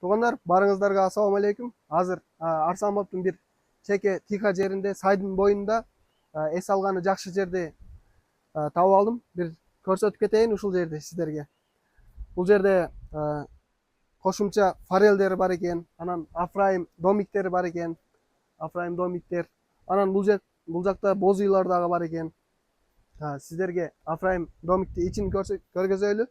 Туугандар, барыңыздарга ассалам алейкум. Азыр Арсанбабтын бир чеке тиха жеринде, сайдын боюнда эс алганы жакшы жерди таап алдым. Бир көрсөтүп кетейин ушул жерди сиздерге. Бул жерде кошумча форелдер бар экен, анан афрайым домиктери бар экен. Афрайым домиктер. Анан бул жакта боз уйлар дагы бар экен. Сиздерге афрайым домикти ичин көргөзөлү.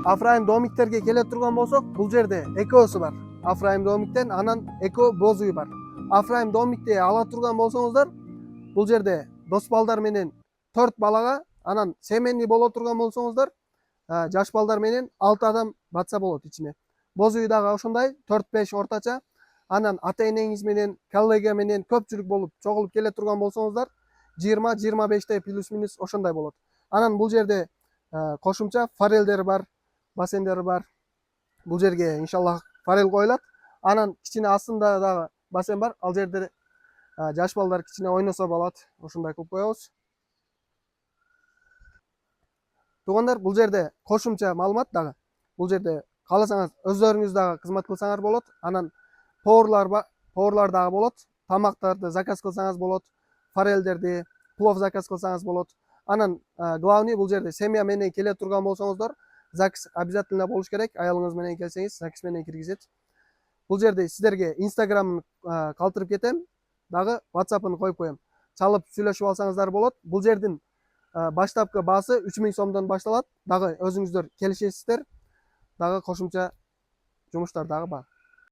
Афрайым домиктерге келе турган болсок, бул жерде экөөсү бар. Афрайым домиктен анан экөө боз уй бар. Афрайым домикти ала турган болсоңуздар, бул жерде дос балдар менен 4 балага, анан семейный боло турган болсоңуздар, жаш балдар менен 6 адам батса болот ичине. Боз уй дагы ошондой 4-5 орточа. Анан ата энеңиз менен, коллега менен көпчүлүк болуп чогулуп келе турган болсоңуздар, 20-25 плюс минус ошондой болот. Анан бул жерде кошумча форелдер бар, бассейндер бар. Бул жерге иншаллах форел коюлат. Анан кичине астында дагы бассейн бар. Ал жерде жаш балдар кичине ойносо болот. Ошондой кылып коебуз. Туугандар, бул жерде кошумча маалымат дагы. Бул жерде кааласаңыз өздөрүңүз дагы кызмат кылсаңар болот. Анан поварлар дагы болот. Тамактарды заказ кылсаңыз болот. Форелдерди, плов заказ кылсаңыз болот. Анан главный бул жерде семья менен келе турган болсоңуздар, ЗАГС обязательно болуш керек. Аялыңыз менен келсеңиз, ЗАГС менен киргизет. Бул жерде сиздерге Instagram'ын калтырып кетем, дагы WhatsApp'ын коюп коем. Чалып сүйлөшүп алсаңыздар болот. Бул жердин баштапкы баасы 3000 сомдон башталат. Дагы өзүңүздөр келишесиздер. Дагы кошумча жумуштар дагы бар.